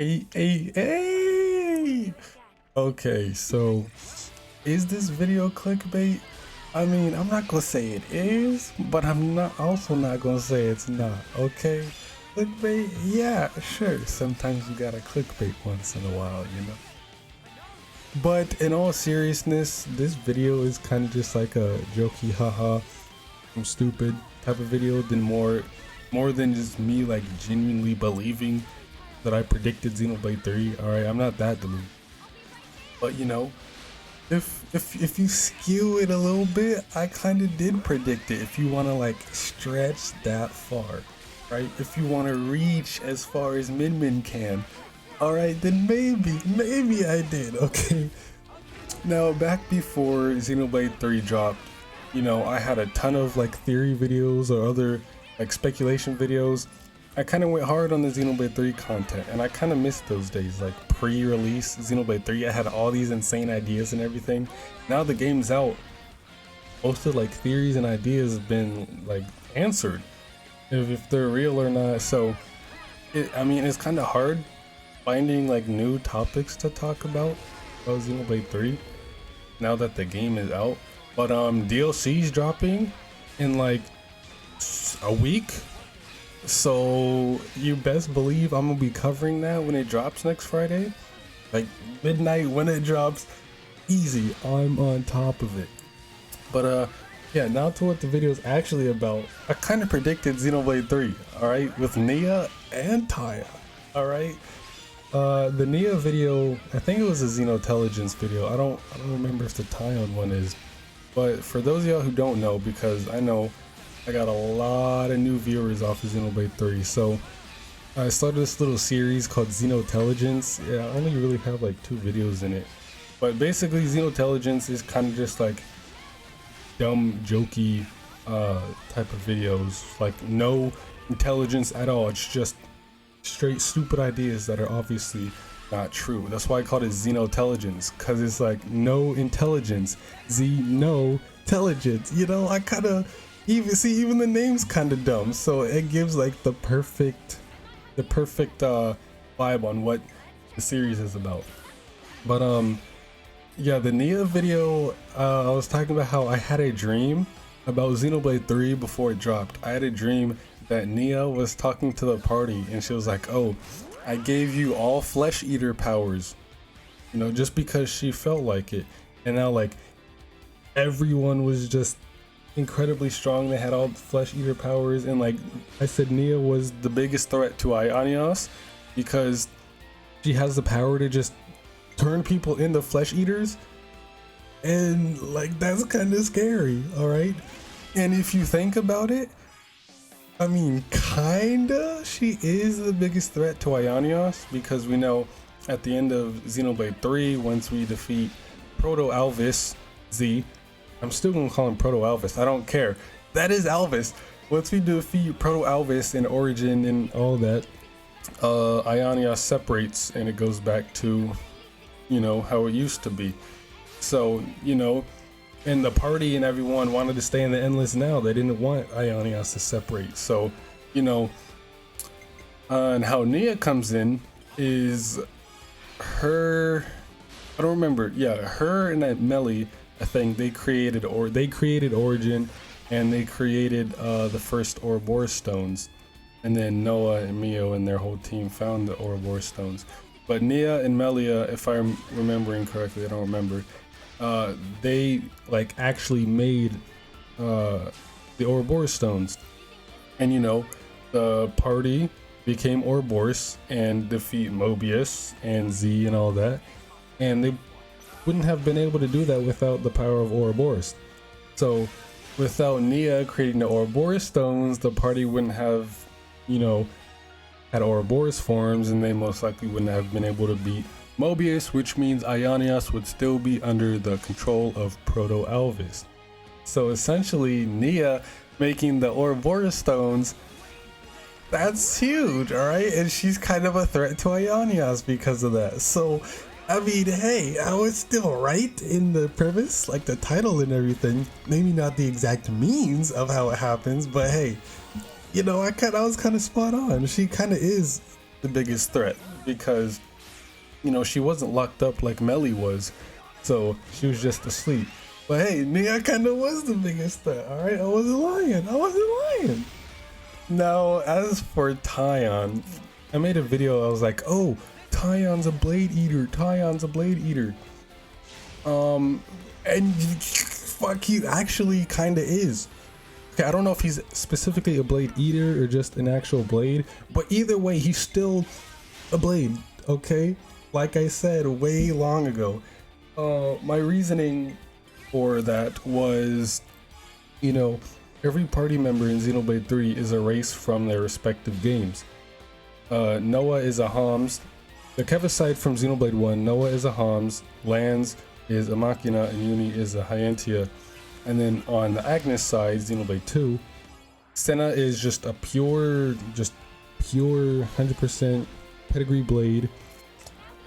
Hey. Okay, so is this video clickbait? I mean, I'm not gonna say it is, but I'm not also not gonna say it's not. Okay, clickbait, yeah, sure. Sometimes you gotta clickbait once in a while, you know. But in all seriousness, this video is kind of just like a jokey, haha, I'm stupid type of video than more than just me like genuinely believing that I predicted Xenoblade 3. All right, I'm not that deluded. But you know, if you skew it a little bit, I kind of did predict it. If you want to like stretch that far, right? If you want to reach as far as Min can, all right, then maybe I did. Okay. Now back before Xenoblade 3 dropped, you know, I had a ton of like theory videos or other like speculation videos. I kind of went hard on the Xenoblade 3 content, and I kind of missed those days, like pre-release Xenoblade 3. I had all these insane ideas and everything. Now the game's out, most of like theories and ideas have been like answered, if they're real or not. So, I mean, it's kind of hard finding like new topics to talk about Xenoblade 3 now that the game is out. But DLC's dropping in like a week. So you best believe I'm gonna be covering that when it drops next Friday, like midnight when it drops. Easy, I'm on top of it. But yeah, now to what the video is actually about. I kind of predicted Xenoblade 3, all right, with Nia and Taya. All right, the Nia video, I think it was a Xenotelligence video. I don't remember if the Tyon one is, but for those of y'all who don't know, because I know I got a lot of new viewers off of Xenoblade 3, so I started this little series called Xenotelligence. Yeah, I only really have like 2 videos in it, but basically Xenotelligence is kind of just like dumb, jokey type of videos, like no intelligence at all. It's just straight stupid ideas that are obviously not true. That's why I called it Xenotelligence, because it's like no intelligence, Xenotelligence. You know, I kind of even the name's kind of dumb, so it gives like the perfect vibe on what the series is about. But yeah, the Nia video, I was talking about how I had a dream about Xenoblade 3 before it dropped. I had a dream that Nia was talking to the party, and she was like, "Oh, I gave you all flesh eater powers," you know, just because she felt like it. And now like everyone was just incredibly strong. They had all the flesh eater powers, and like I said, Nia was the biggest threat to Ionios because she has the power to just turn people into flesh eaters, and like that's kind of scary. All right, and if you think about it, I mean, kinda she is the biggest threat to Ionios, because we know at the end of Xenoblade 3, once we defeat Proto Alvis Z, I'm still gonna call him Proto Alvis, I don't care, that is Alvis. Once we defeat Proto Alvis in Origin and all that, Ionios separates and it goes back to, you know, how it used to be. So, you know, and the party and everyone wanted to stay in the Endless Now. They didn't want Ionios to separate. So, you know, and how Nia comes in is her, I don't remember, yeah, her and that Melly, I think they created Origin, and they created the first Ouroboros stones, and then Noah and Mio and their whole team found the Ouroboros stones. But Nia and Melia, if I'm remembering correctly, I don't remember, they like actually made the Ouroboros stones, and you know, the party became Ouroboros and defeat Mobius and Z and all that, and they wouldn't have been able to do that without the power of Ouroboros. So without Nia creating the Ouroboros stones, the party wouldn't have, you know, had Ouroboros forms, and they most likely wouldn't have been able to beat Mobius, which means Ionios would still be under the control of Proto Alvis. So essentially Nia making the Ouroboros stones, that's huge, alright? And she's kind of a threat to Ionios because of that. So I mean, hey, I was still right in the premise, like the title and everything. Maybe not the exact means of how it happens, but hey, you know, I was kind of spot on. She kind of is the biggest threat because, you know, she wasn't locked up like Melly was, so she was just asleep. But hey, Nia kind of was the biggest threat, alright? I wasn't lying. Now, as for Tyon, I made a video, I was like, oh, Tyon's a Blade Eater, and fuck, he actually kind of is. Okay, I don't know if he's specifically a Blade Eater or just an actual Blade, but either way, he's still a Blade, okay? Like I said way long ago, my reasoning for that was, you know, every party member in Xenoblade 3 is a race from their respective games. Noah is a Homs. The Keva side from Xenoblade 1, Noah is a Homs, Lance is a Machina, and Uni is a Hyantia. And then on the Agnes side, Xenoblade 2, Senna is just a pure 100% pedigree blade.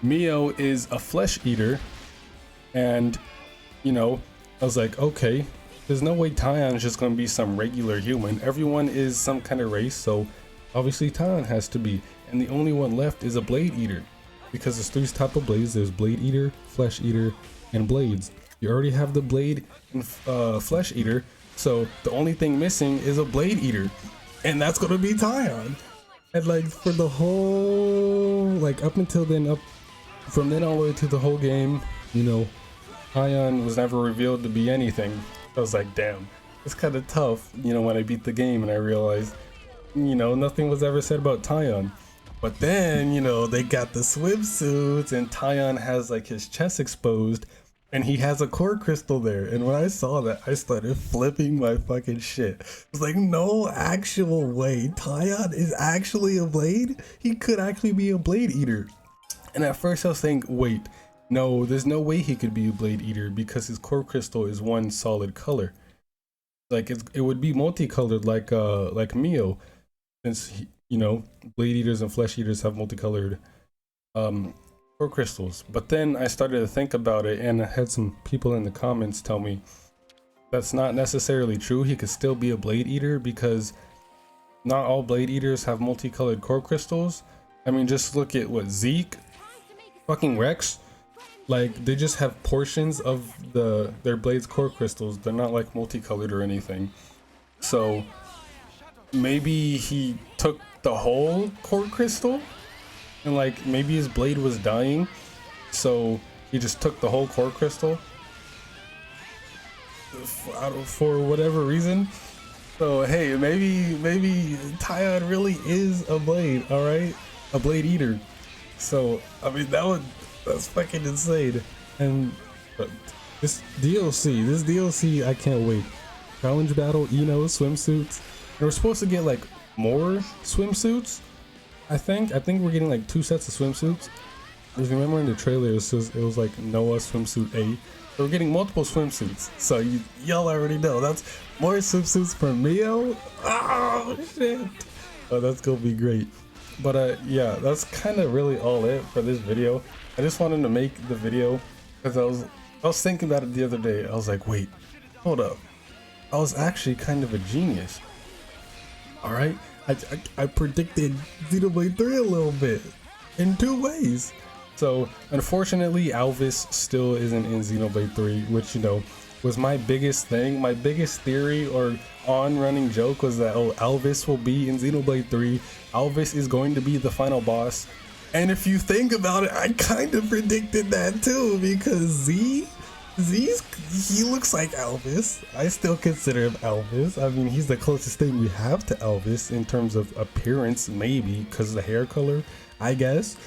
Mio is a flesh eater, and you know, I was like, okay, there's no way Tyon is just gonna be some regular human. Everyone is some kind of race, so obviously Tyon has to be. And the only one left is a Blade Eater, because there's 3 types of blades. There's Blade Eater, Flesh Eater, and Blades. You already have the Blade and Flesh Eater, so the only thing missing is a Blade Eater, and that's gonna be Tyon. And like for the whole, like up until then, from then all the way to the whole game, you know, Tyon was never revealed to be anything. I was like, damn, it's kind of tough, you know, when I beat the game and I realized, you know, nothing was ever said about Tyon. But then, you know, they got the swimsuits and Tyon has like his chest exposed and he has a core crystal there. And when I saw that, I started flipping my fucking shit. I was like, no actual way, Tyon is actually a blade? He could actually be a Blade Eater. And at first I was thinking, wait, no, there's no way he could be a Blade Eater because his core crystal is one solid color. Like it would be multicolored like Mio, since you know, Blade Eaters and Flesh Eaters have multicolored core crystals. But then I started to think about it, and I had some people in the comments tell me that's not necessarily true. He could still be a Blade Eater because not all Blade Eaters have multicolored core crystals. I mean, just look at what Zeke, fucking Rex. Like, they just have portions of their blades core crystals. They're not like multicolored or anything. So maybe he took the whole core crystal and like maybe his blade was dying, so he just took the whole core crystal for whatever reason. So hey, maybe Tyon really is a blade, all right, a Blade Eater. So I mean, that's fucking insane. And this DLC, I can't wait. Challenge battle, Eno, swimsuits. And we're supposed to get like more swimsuits. I think we're getting like 2 sets of swimsuits. If you remember in the trailer, it was like Noah swimsuit A. So we're getting multiple swimsuits. So y'all already know that's more swimsuits for Mio. Oh shit! Oh, that's gonna be great. But yeah, that's kind of really all it for this video. I just wanted to make the video because I was thinking about it the other day. I was like, wait, hold up. I was actually kind of a genius. All right, I predicted Xenoblade 3 a little bit in 2 ways. So unfortunately, Alvis still isn't in Xenoblade 3, which, you know, was my biggest thing. My biggest theory or on-running joke was that, oh, Alvis will be in Xenoblade 3. Alvis is going to be the final boss. And if you think about it, I kind of predicted that too, because he looks like Elvis. I still consider him Elvis. I mean, he's the closest thing we have to Elvis in terms of appearance, maybe because of the hair color, I guess.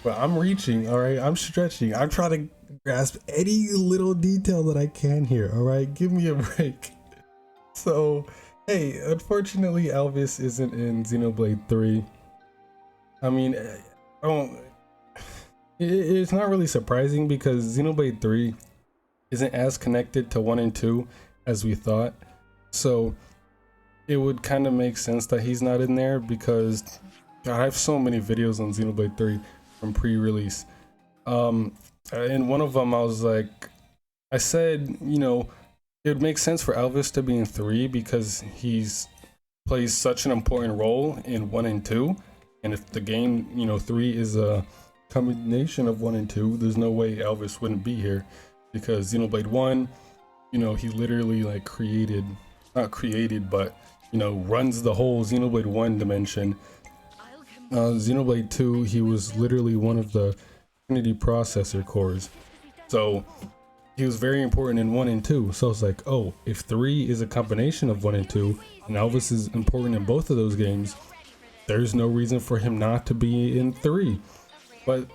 But I'm reaching, all right? I'm stretching. I'm trying to grasp any little detail that I can here, all right? Give me a break. So, hey, unfortunately, Elvis isn't in Xenoblade 3. I mean, it's not really surprising because Xenoblade 3 isn't as connected to 1 and 2 as we thought. So it would kind of make sense that he's not in there because God, I have so many videos on Xenoblade 3 from pre-release. In one of them I was like, I said, you know, it would make sense for Elvis to be in 3 because plays such an important role in 1 and 2. And if the game, you know, 3 is a combination of 1 and 2, there's no way Elvis wouldn't be here, because Xenoblade 1, you know, he literally like not created, but you know, runs the whole Xenoblade 1 dimension. Xenoblade 2, he was literally one of the Trinity processor cores. So he was very important in 1 and 2. So it's like, oh, if 3 is a combination of 1 and 2, and Elvis is important in both of those games, there's no reason for him not to be in 3. But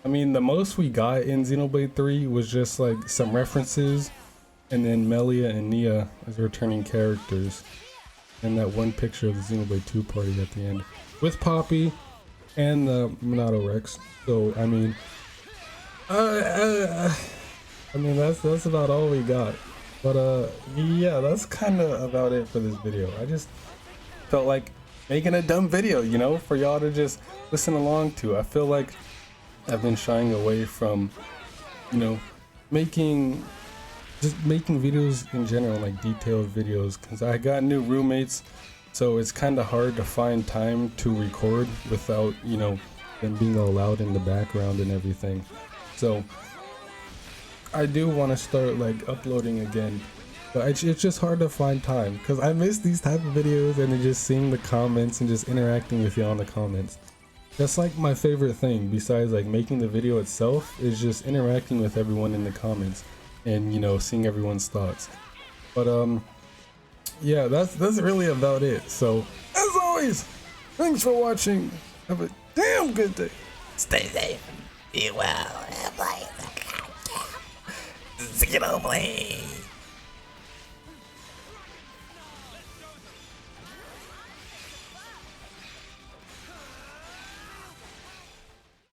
I mean, the most we got in Xenoblade 3 was just like some references, and then Melia and Nia as returning characters, and that one picture of the Xenoblade 2 party at the end with Poppy and the Monado Rex. So I mean, that's about all we got. But yeah, that's kind of about it for this video. I just felt like making a dumb video, you know, for y'all to just listen along to. I feel like I've been shying away from, you know, making videos in general, like detailed videos, because I got new roommates, so it's kind of hard to find time to record without, you know, them being all loud in the background and everything. So I do want to start like uploading again, but it's just hard to find time, because I miss these type of videos and then just seeing the comments and just interacting with y'all in the comments. That's like my favorite thing, besides like making the video itself, is just interacting with everyone in the comments and, you know, seeing everyone's thoughts. But yeah, that's really about it. So as always, thanks for watching. Have a damn good day. Stay safe. Be well. And play the Xenoblade.